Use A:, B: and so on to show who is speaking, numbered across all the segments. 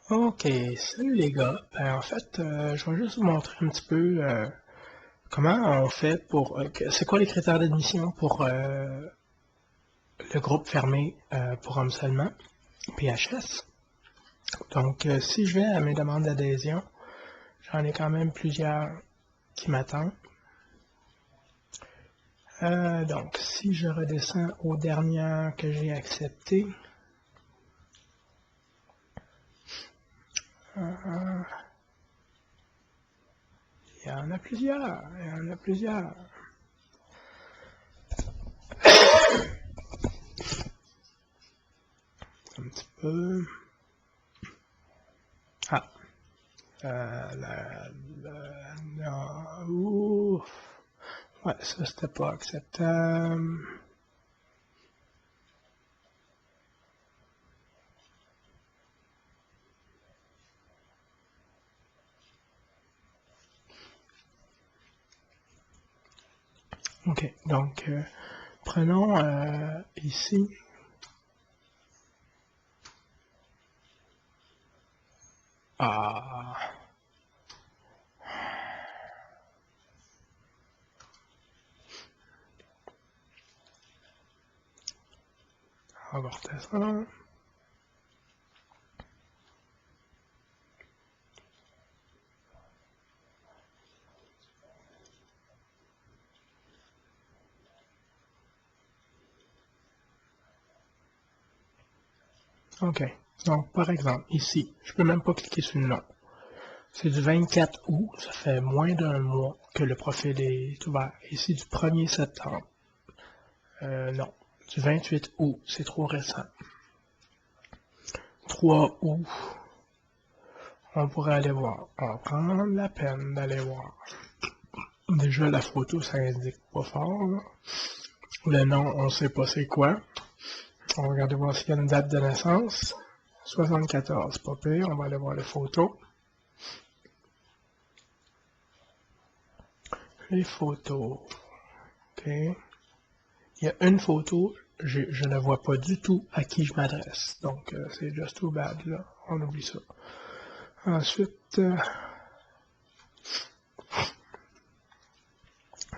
A: Ok, salut les gars. En fait, je vais juste vous montrer un petit peu comment on fait pour... c'est quoi les critères d'admission pour le groupe fermé pour hommes seulement, PHS. Donc, si je vais à mes demandes d'adhésion, j'en ai quand même plusieurs qui m'attendent. Donc, si je redescends aux dernières que j'ai acceptées, il y en a plusieurs, il y en a plusieurs. Un petit peu... Ah, non, ouf. Ouais, ça c'était pas acceptable. Ok, donc prenons ici. Ah, on va refaire ça. Ok, donc par exemple, ici, je peux même pas cliquer sur le nom. C'est du 24 août, ça fait moins d'un mois que le profil est ouvert. Ici, du 1er septembre. Non, du 28 août, c'est trop récent. 3 août, on pourrait aller voir. On va prendre la peine d'aller voir. Déjà, la photo, ça indique pas fort, là. Le nom, on sait pas c'est quoi. On va regarder voir s'il y a une date de naissance. 74, pas pire. On va aller voir les photos. Les photos. OK. Il y a une photo, je ne vois pas du tout à qui je m'adresse. Donc, c'est just too bad, là. On oublie ça. Ensuite,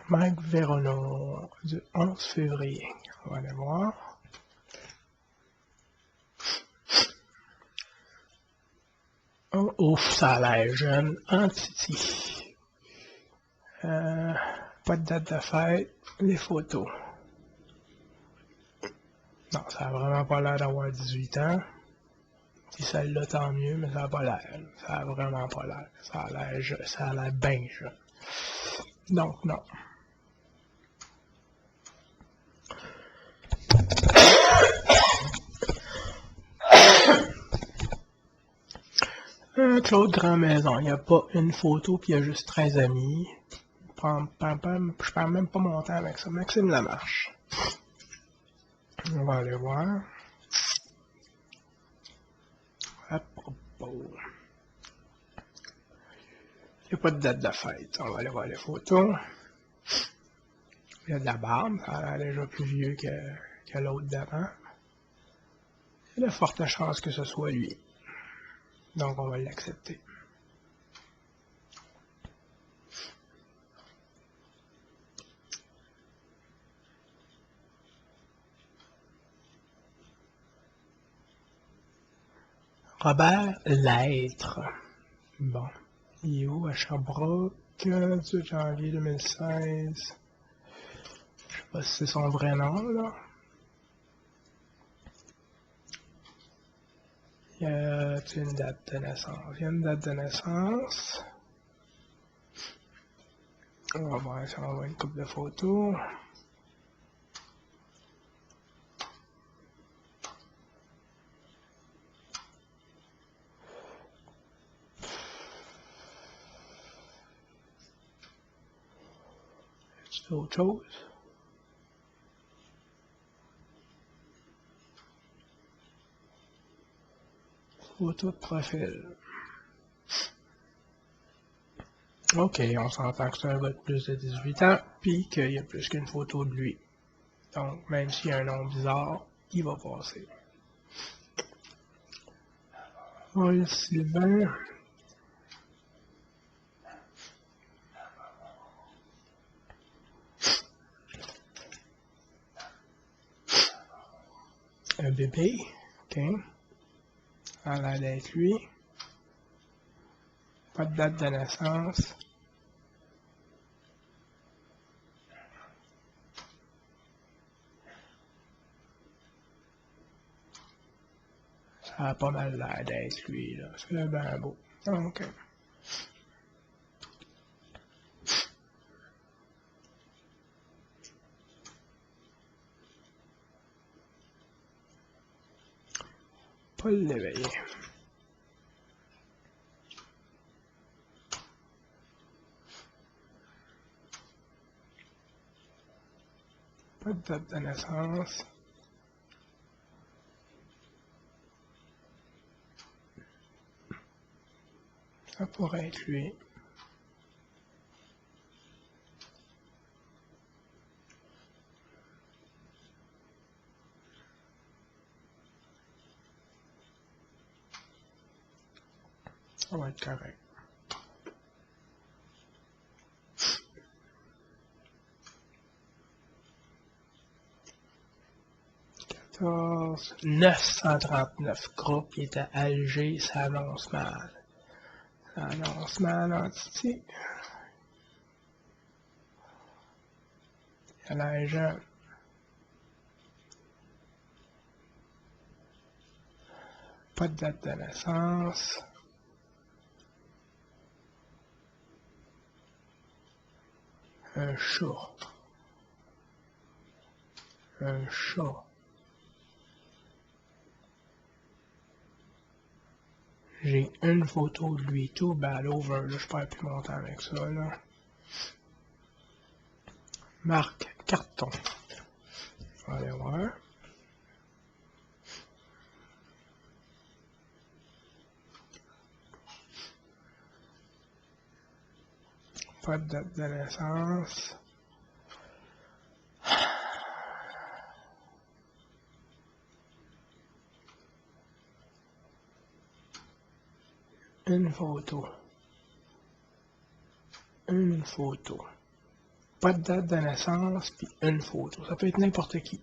A: Mike Verono, du 11 février. On va aller voir. Oh, ouf, ça a l'air jeune. Antiti. Pas de date de fête. Les photos. Non, ça a vraiment pas l'air d'avoir 18 ans. Si celle-là, tant mieux, mais ça a pas l'air. Ça a vraiment pas l'air. Ça a l'air bien jeune. Donc, non. Claude Grand-Maison, il n'y a pas une photo, puis il y a juste 13 amis. Je perds même pas mon temps avec ça. Maxime Lamarche. On va aller voir. À propos. Il n'y a pas de date de fête. On va aller voir les photos. Il y a de la barbe. Ça a l'air déjà plus vieux que l'autre d'avant. Il y a de fortes chances que ce soit lui. Donc, on va l'accepter. Robert Lêtre. Bon. Il est où? À Sherbrooke, 18 janvier 2016. Je sais pas si c'est son vrai nom, là. Il y a une date de naissance. Il y a une date de naissance. On va voir si on voit une couple de photos. C'est autre chose. Photo de profil. Ok, on s'entend que c'est un gars de plus de 18 ans, puis qu'il y a plus qu'une photo de lui. Donc, même s'il y a un nom bizarre, il va passer. Paul Sylvain. Un bébé, ok. Ça a l'air d'être lui. Pas de date de naissance. Ça a pas mal l'air d'être lui, là. C'est ben beau. Ok. Paul Léveillé. Pas de date de naissance. Ça pourrait être lui. Ça va être correct. 939 groupes qui étaient à Alger, ça annonce mal. Ça annonce mal en titi. Il y a l'air jeune. Pas de date de naissance. Un chat. Un chat. J'ai une photo de lui tout bad over, là, je perds plus mon temps avec ça, là. Marque carton. On va aller voir. Pas de date de naissance. Une photo. Une photo. Pas de date de naissance, puis une photo. Ça peut être n'importe qui.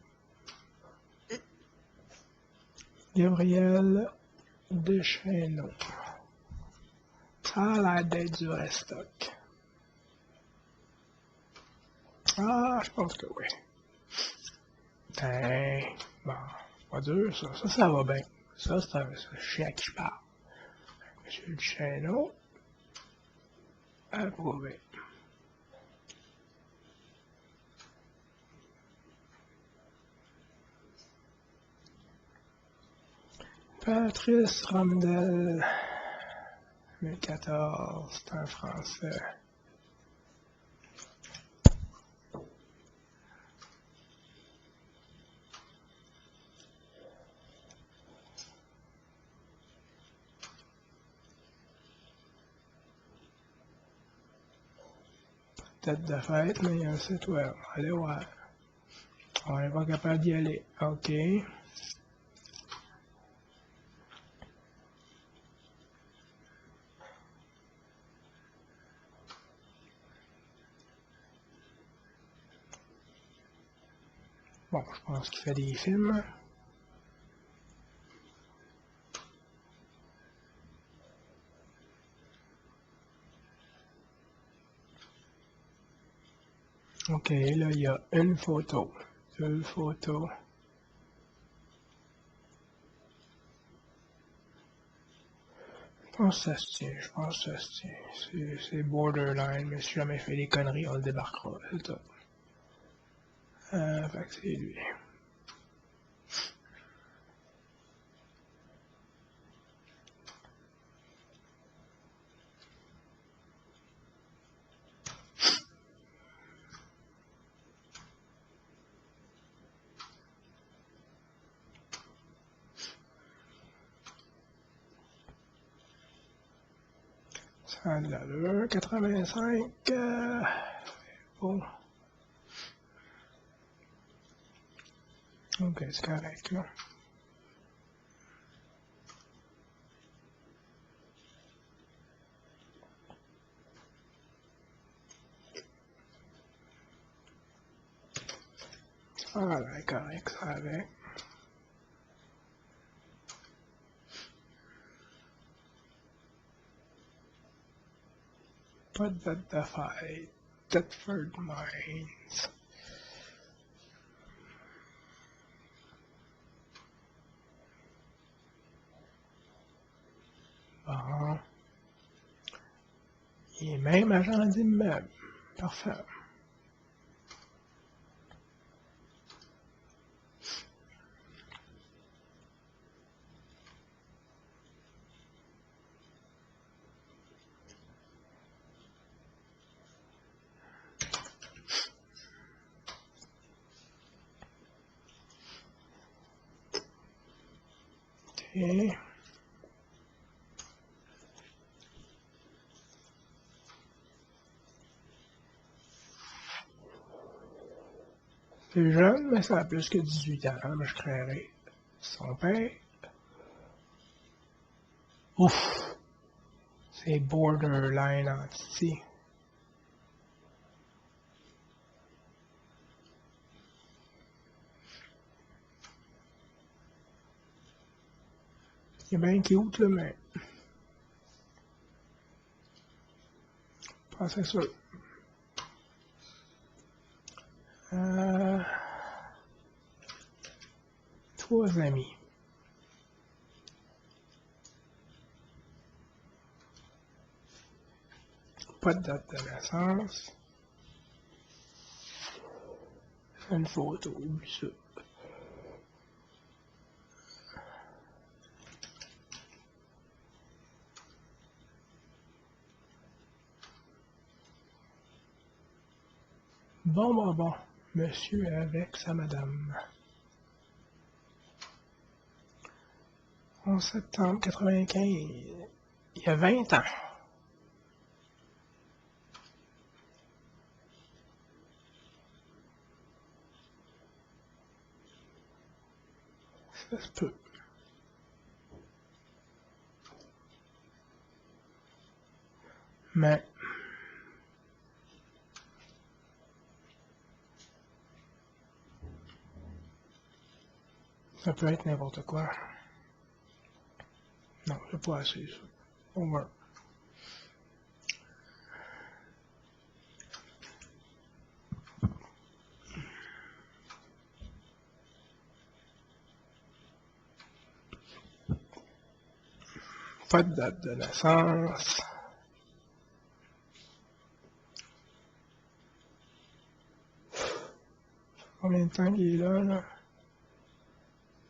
A: Gabriel Deschêneau. Ça a l'air d'être du vrai stock. Ah, je pense que oui. Ben, bon, pas dur ça. Ça va bien. Ça, c'est je sais à qui je parle. Monsieur Deschêneau. Approuvé. Patrice Ramdel. 2014, c'est un Français. Tête de fête, mais il y a un site web. Allez voir. On n'est pas capable d'y aller. OK. Bon, je pense qu'il fait des films. OK, là, il y a une photo. Deux photos. Je pense que ça se tient, je pense que ça se tient. C'est borderline, mais si jamais il fait des conneries, on le débarquera. C'est tout. Fait que c'est lui. Ça a de l'allure. 85. Bon. Ok, c'est correct, là. Ça a l'air correct, ça avec. Pas de date de fête. Thetford Mines. Bon. Il est même agent d'immeuble. Parfait. Ok. C'est jeune, mais ça a plus que 18 ans, mais je créerais. Son père. Ouf! C'est borderline entity. Il est bien cute, là, mais pas assez sûr. Euh, 3 amis. Pas de date de naissance. Une photo, oublie ça. Bon. Monsieur avec sa madame. 11 septembre 95. Il y a 20 ans. Ça se peut. Mais ça peut être n'importe quoi. Non, c'est pas assez ça. On va. Pas de date de naissance. Combien de temps qu'il est là?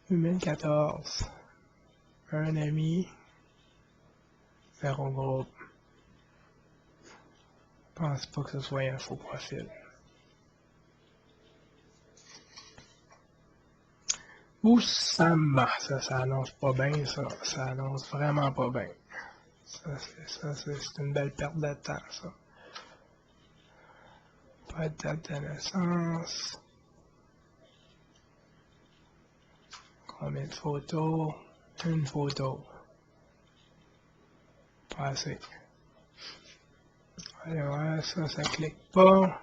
A: 2014. Un ami. Zéro groupe. Je pense pas que ce soit un faux profil. Oussama, ça annonce pas bien, ça. Ça annonce vraiment pas bien. C'est une belle perte de temps, ça. Pas de date de naissance. Combien de photos? Une photo. Pas assez. Allez, ouais, ça clique pas.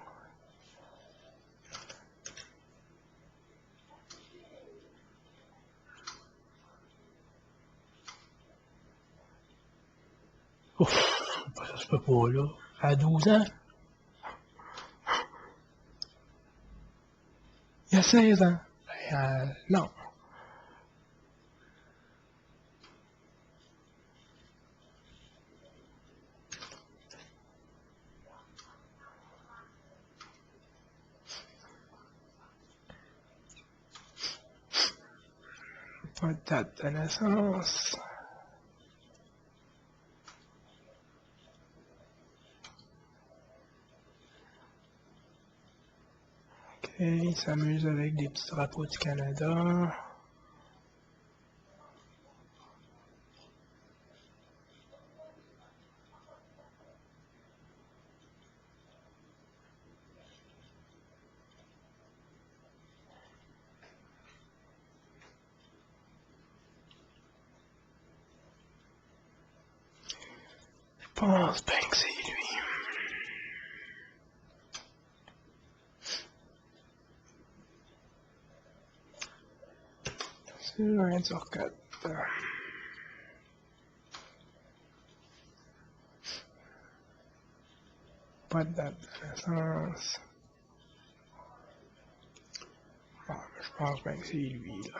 A: Ouf, ça se peut pas, là. À 12 ans? Il y a 16 ans. Ben, non. Pas de date de naissance. Ok, il s'amuse avec des petits drapeaux du Canada. Je pense bien que c'est lui. Sylvain Turcotte. Pas de date de naissance. Bon, je pense bien que c'est lui, là.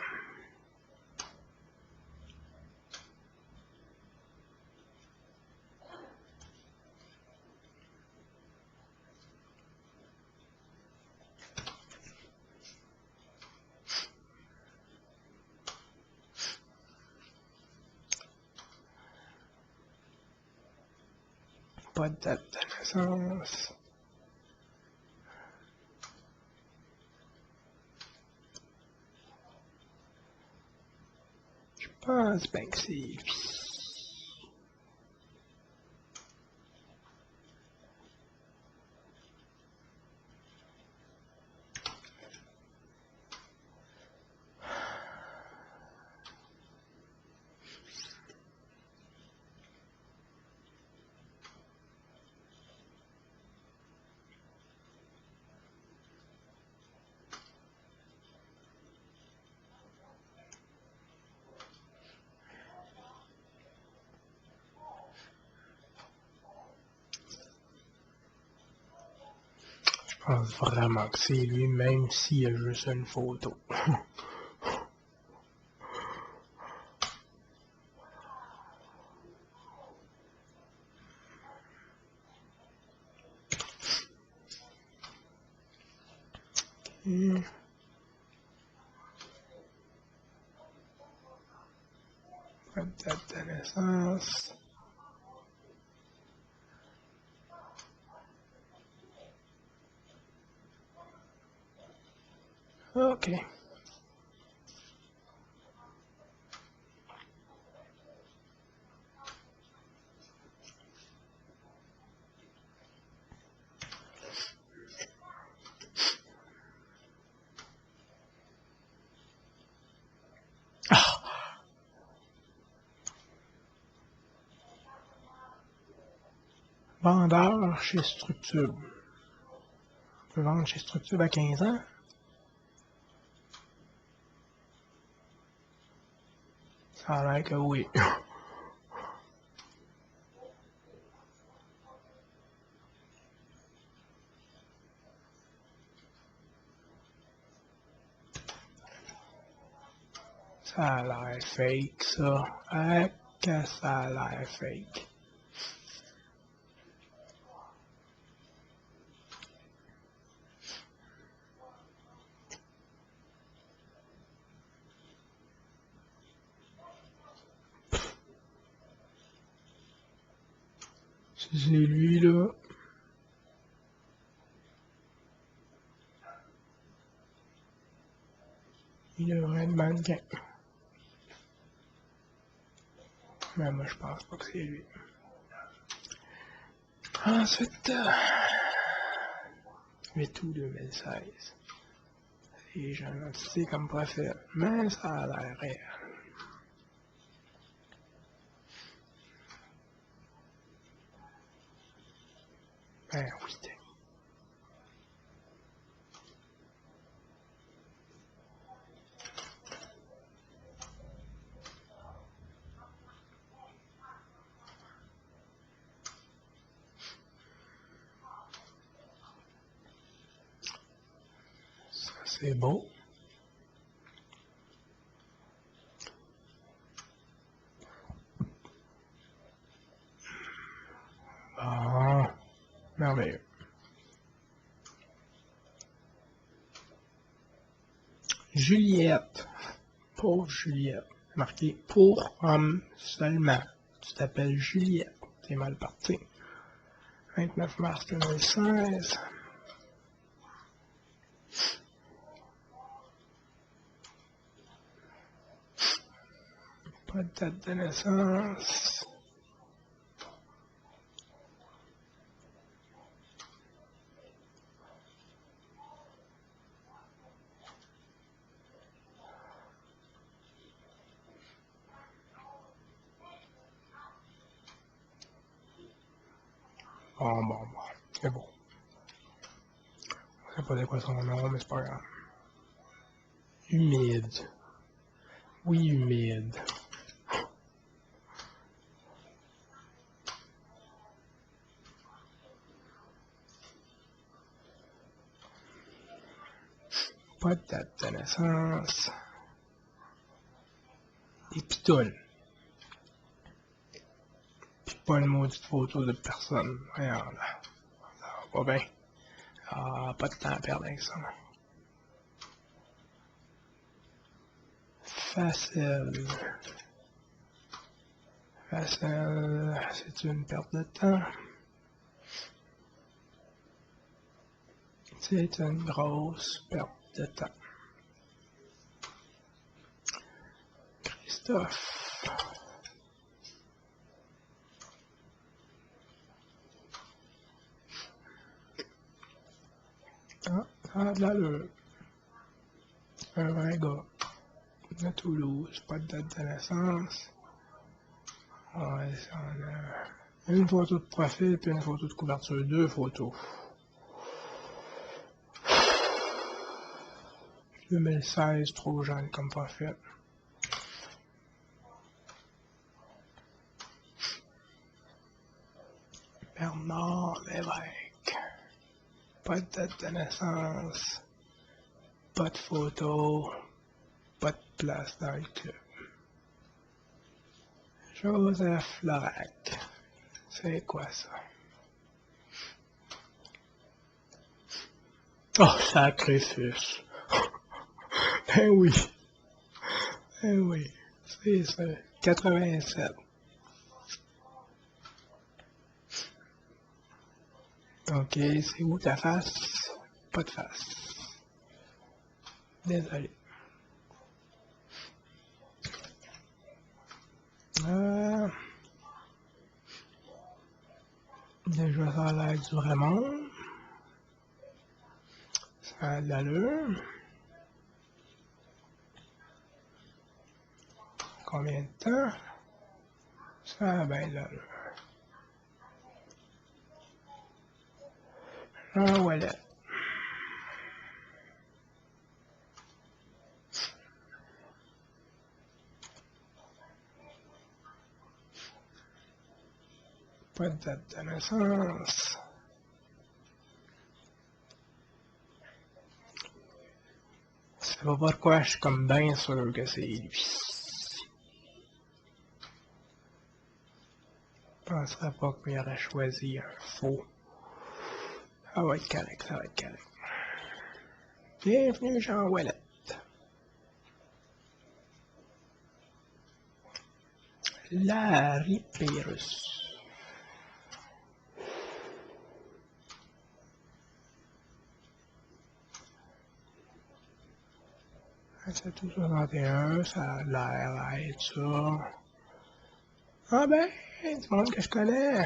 A: Pas de date de naissance. Je pense bien que c'est lui. Je pense vraiment que c'est lui, même s'il y a juste une photo. Pas de date de naissance. Ok. Vendeur chez Structure. On peut vendre chez Structure à 15 ans. Ça a l'air que oui. Ça a l'air fake, ça. Ah, que ça a l'air fake. Si c'est lui, là. Il devrait être mannequin. Mais moi, je pense pas que c'est lui. Ensuite, 8 août 2016. Et j'ai un entité comme profil, mais ça a l'air réel. Ben oui, ça c'est beau. Bon, merveilleux. Juliette. Pauvre Juliette. Marqué pour homme seulement. Tu t'appelles Juliette. T'es mal parti. 29 mars 2016. Pas de date de naissance. Bon. C'est bon. Je sais pas de quoi son nom, mais c'est pas grave. Humide. Oui, humide. Pas de date de naissance. Des pitounes. Puis pas une maudite photo de personne. Regarde là. Ça va pas bien. Ah, pas de temps à perdre avec ça. Facile. Facile. C'est une perte de temps. C'est une grosse perte de temps. Christophe. Ah, ça a de l'allure. Un vrai gars. De Toulouse. Pas de date de naissance. Ouais, on a une photo de profil puis une photo de couverture. Deux photos. 2016, trop jeune comme profil. Bernard Lévesque. Pas de date de naissance. Pas de photo. Pas de place dans le club. Joseph Lorac. C'est quoi ça? Oh, sacrifice. Ben oui. Ben oui. C'est ça. 87. Ok, c'est où ta face? Pas de face. Désolé. Déjà, ça a l'air du vrai monde. Ça a de l'allure. Combien de temps? Ça a bien de l'allure. Jean Wallet. Pas de date de naissance. Ça va pourquoi je suis comme bien sûr que c'est lui. Je penserais pas qu'il aurait choisi un faux. Ça va être correct, ça va être correct. Bienvenue Jean Wallet. Larry Pérus. C'est tout 61, ça a l'air à être ça. Ah ben, du monde que je connais.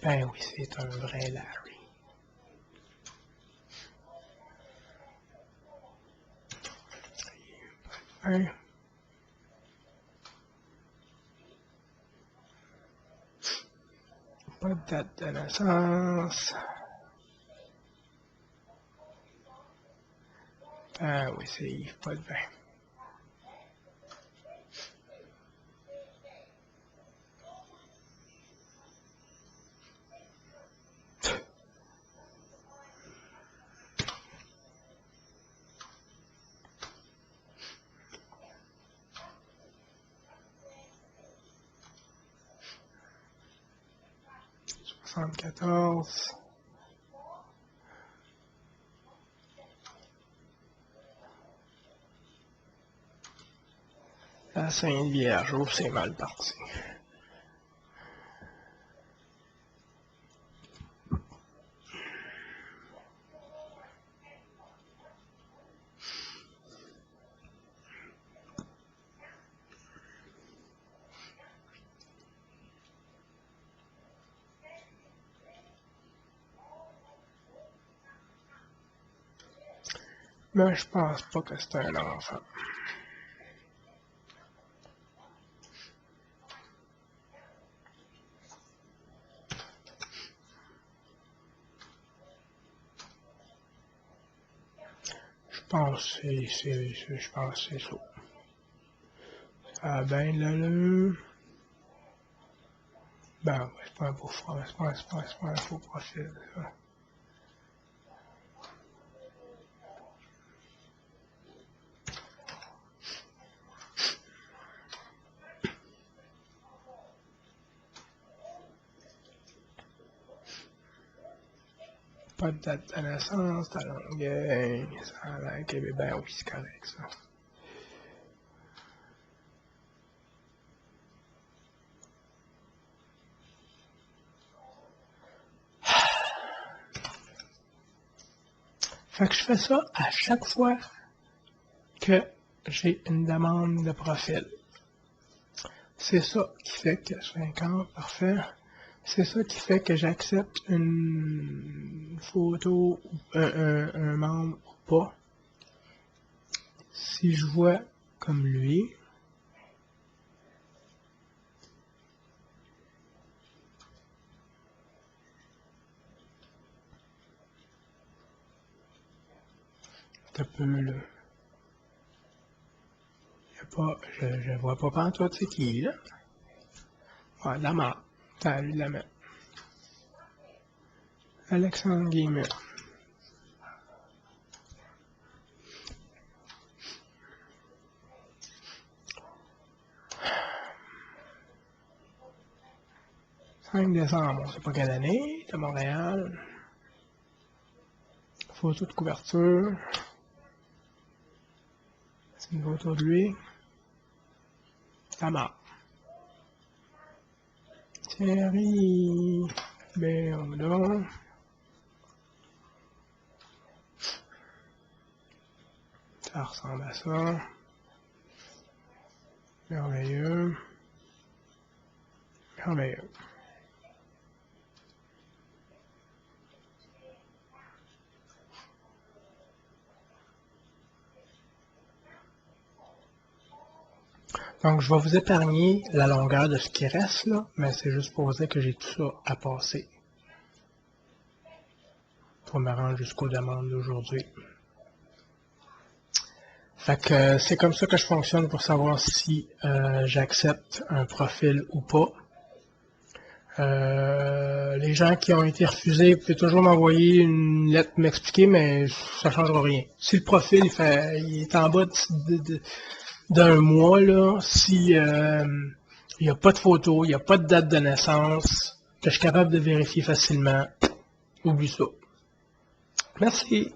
A: Ben oui, c'est un vrai Larry. Hein? Pas de date de naissance. Ben oui, c'est Yves Potvin. $74. La Sainte Vierge, oh, c'est mal parti. Mais je pense pas que c'est un enfant. pense que c'est ça. Ah ben là, ben ouais, c'est pas un beau c'est pas un faux profil, ça. Pas de date de naissance, ta Longueuil, ça a l'air que, ben oui, c'est correct, ça. Fait que je fais ça à chaque fois que j'ai une demande de profil. C'est ça qui fait que 50, parfait. C'est ça qui fait que j'accepte une photo, un membre ou pas. Si je vois comme lui, un peu là. Je vois pas pantoute c'est qui là. Ouais, la mort. T'as lui de la mettre. Alexandre Guillemette. « 5 décembre, on sait pas quelle année, de Montréal. Photo de couverture. C'est une photo de lui. La mort. Thierry Béodon. Ça ressemble à ça. Merveilleux. Merveilleux. Donc, je vais vous épargner la longueur de ce qui reste là, mais c'est juste pour vous dire que j'ai tout ça à passer pour me rendre jusqu'aux demandes d'aujourd'hui. Fait que c'est comme ça que je fonctionne pour savoir si j'accepte un profil ou pas. Les gens qui ont été refusés, vous pouvez toujours m'envoyer une lettre m'expliquer, mais ça ne changera rien. Si le profil il est en bas d'un mois, là, si il n'y a pas de photo, il n'y a pas de date de naissance, que je suis capable de vérifier facilement, oublie ça. Merci.